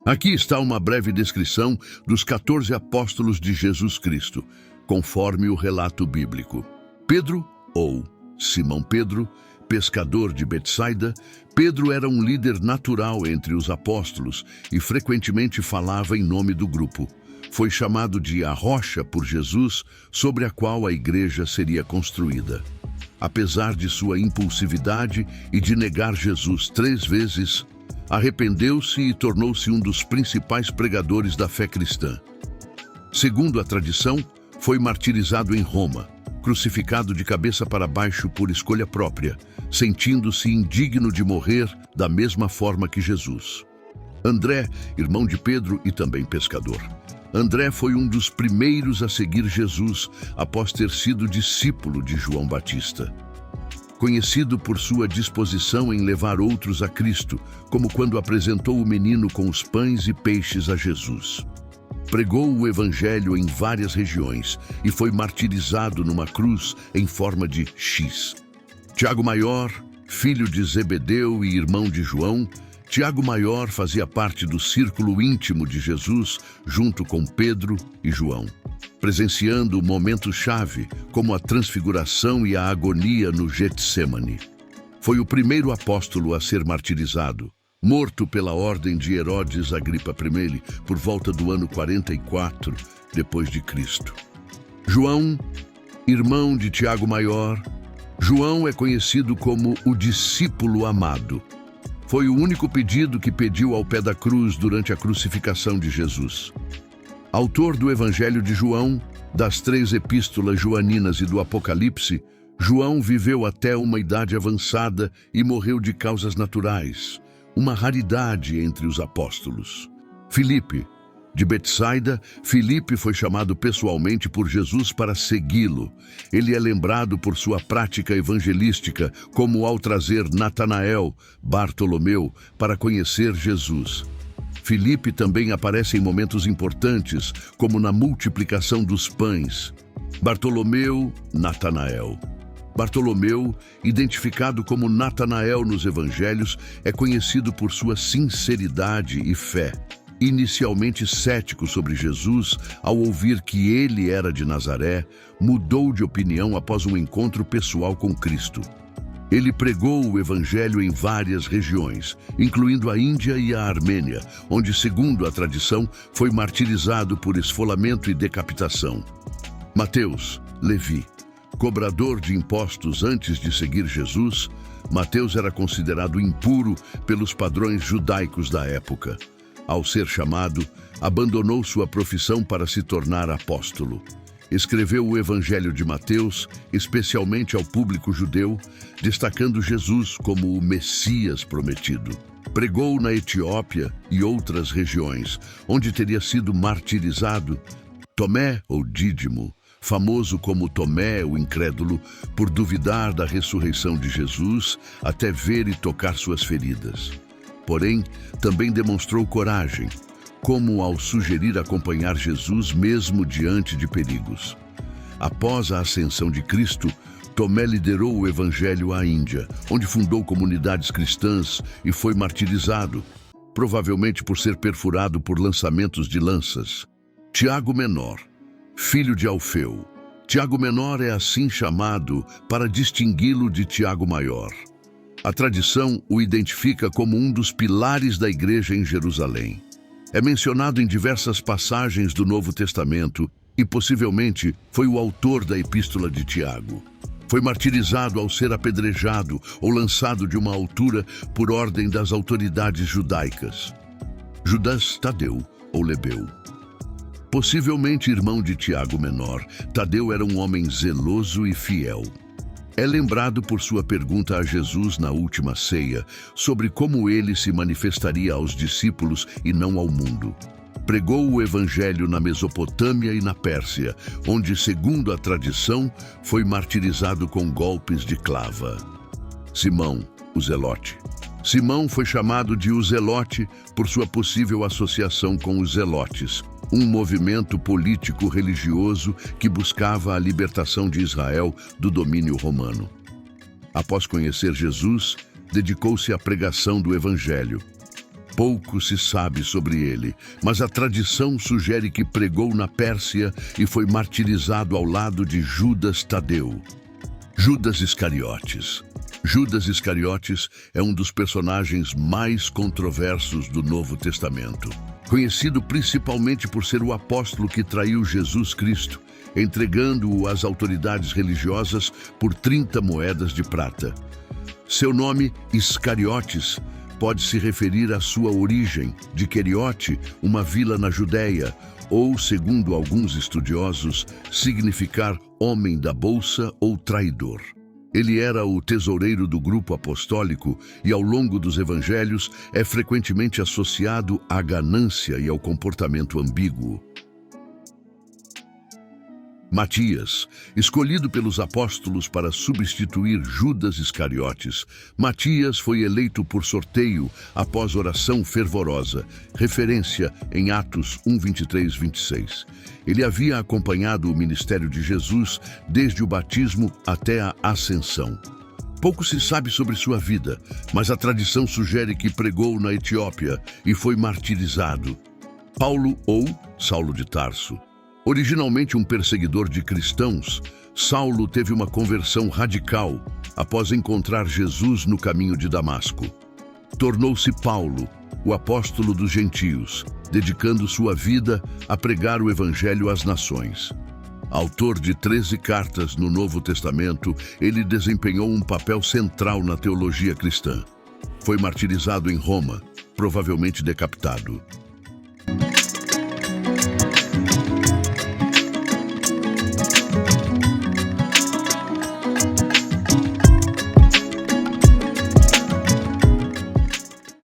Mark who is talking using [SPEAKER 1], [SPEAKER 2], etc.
[SPEAKER 1] Aqui está uma breve descrição dos 14 apóstolos de Jesus Cristo, conforme o relato bíblico. Pedro, ou Simão Pedro, pescador de Betsaida. Pedro era um líder natural entre os apóstolos e frequentemente falava em nome do grupo. Foi chamado de a rocha por Jesus, sobre a qual a igreja seria construída. Apesar de sua impulsividade e de negar Jesus 3 vezes, arrependeu-se e tornou-se um dos principais pregadores da fé cristã. Segundo a tradição, foi martirizado em Roma, crucificado de cabeça para baixo por escolha própria, sentindo-se indigno de morrer da mesma forma que Jesus. André, irmão de Pedro e também pescador. André foi um dos primeiros a seguir Jesus após ter sido discípulo de João Batista. Conhecido por sua disposição em levar outros a Cristo, como quando apresentou o menino com os pães e peixes a Jesus. Pregou o Evangelho em várias regiões e foi martirizado numa cruz em forma de X. Tiago Maior, filho de Zebedeu e irmão de João, Tiago Maior fazia parte do círculo íntimo de Jesus, junto com Pedro e João, presenciando momentos-chave, como a transfiguração e a agonia no Getsêmani. Foi o primeiro apóstolo a ser martirizado, morto pela ordem de Herodes Agripa I, por volta do ano 44 depois de Cristo. João, irmão de Tiago Maior. João é conhecido como o discípulo amado. Foi o único pedido que pediu ao pé da cruz durante a crucificação de Jesus. Autor do Evangelho de João, das 3 epístolas joaninas e do Apocalipse, João viveu até uma idade avançada e morreu de causas naturais, uma raridade entre os apóstolos. Filipe, de Betsaida, Filipe foi chamado pessoalmente por Jesus para segui-lo. Ele é lembrado por sua prática evangelística, como ao trazer Natanael, Bartolomeu, para conhecer Jesus. Filipe também aparece em momentos importantes, como na multiplicação dos pães. Bartolomeu, Natanael. Bartolomeu, identificado como Natanael nos evangelhos, é conhecido por sua sinceridade e fé. Inicialmente cético sobre Jesus, ao ouvir que ele era de Nazaré, mudou de opinião após um encontro pessoal com Cristo. Ele pregou o Evangelho em várias regiões, incluindo a Índia e a Armênia, onde, segundo a tradição, foi martirizado por esfolamento e decapitação. Mateus, Levi, cobrador de impostos antes de seguir Jesus, Mateus era considerado impuro pelos padrões judaicos da época. Ao ser chamado, abandonou sua profissão para se tornar apóstolo. Escreveu o Evangelho de Mateus, especialmente ao público judeu, destacando Jesus como o Messias prometido. Pregou na Etiópia e outras regiões, onde teria sido martirizado. Tomé, ou Dídimo, famoso como Tomé, o incrédulo, por duvidar da ressurreição de Jesus até ver e tocar suas feridas. Porém, também demonstrou coragem, como ao sugerir acompanhar Jesus mesmo diante de perigos. Após a ascensão de Cristo, Tomé liderou o Evangelho à Índia, onde fundou comunidades cristãs e foi martirizado, provavelmente por ser perfurado por lançamentos de lanças. Tiago Menor, filho de Alfeu. Tiago Menor é assim chamado para distingui-lo de Tiago Maior. A tradição o identifica como um dos pilares da igreja em Jerusalém. É mencionado em diversas passagens do Novo Testamento e possivelmente foi o autor da Epístola de Tiago. Foi martirizado ao ser apedrejado ou lançado de uma altura por ordem das autoridades judaicas. Judas Tadeu, ou Lebeu. Possivelmente irmão de Tiago Menor, Tadeu era um homem zeloso e fiel. É lembrado por sua pergunta a Jesus na última ceia sobre como ele se manifestaria aos discípulos e não ao mundo. Pregou o Evangelho na Mesopotâmia e na Pérsia, onde, segundo a tradição, foi martirizado com golpes de clava. Simão, o Zelote. Simão foi chamado de o Zelote por sua possível associação com os Zelotes, um movimento político-religioso que buscava a libertação de Israel do domínio romano. Após conhecer Jesus, dedicou-se à pregação do Evangelho. Pouco se sabe sobre ele, mas a tradição sugere que pregou na Pérsia e foi martirizado ao lado de Judas Tadeu. Judas Iscariotes. Judas Iscariotes é um dos personagens mais controversos do Novo Testamento. Conhecido principalmente por ser o apóstolo que traiu Jesus Cristo, entregando-o às autoridades religiosas por 30 moedas de prata. Seu nome, Iscariotes, pode se referir à sua origem, de Queriote, uma vila na Judéia, ou, segundo alguns estudiosos, significar homem da bolsa ou traidor. Ele era o tesoureiro do grupo apostólico e, ao longo dos evangelhos, é frequentemente associado à ganância e ao comportamento ambíguo. Matias, escolhido pelos apóstolos para substituir Judas Iscariotes, Matias foi eleito por sorteio após oração fervorosa, referência em Atos 1, 23, 26. Ele havia acompanhado o ministério de Jesus desde o batismo até a ascensão. Pouco se sabe sobre sua vida, mas a tradição sugere que pregou na Etiópia e foi martirizado. Paulo ou Saulo de Tarso. Originalmente um perseguidor de cristãos, Saulo teve uma conversão radical após encontrar Jesus no caminho de Damasco. Tornou-se Paulo, o apóstolo dos gentios, dedicando sua vida a pregar o evangelho às nações. Autor de 13 cartas no Novo Testamento, ele desempenhou um papel central na teologia cristã. Foi martirizado em Roma, provavelmente decapitado.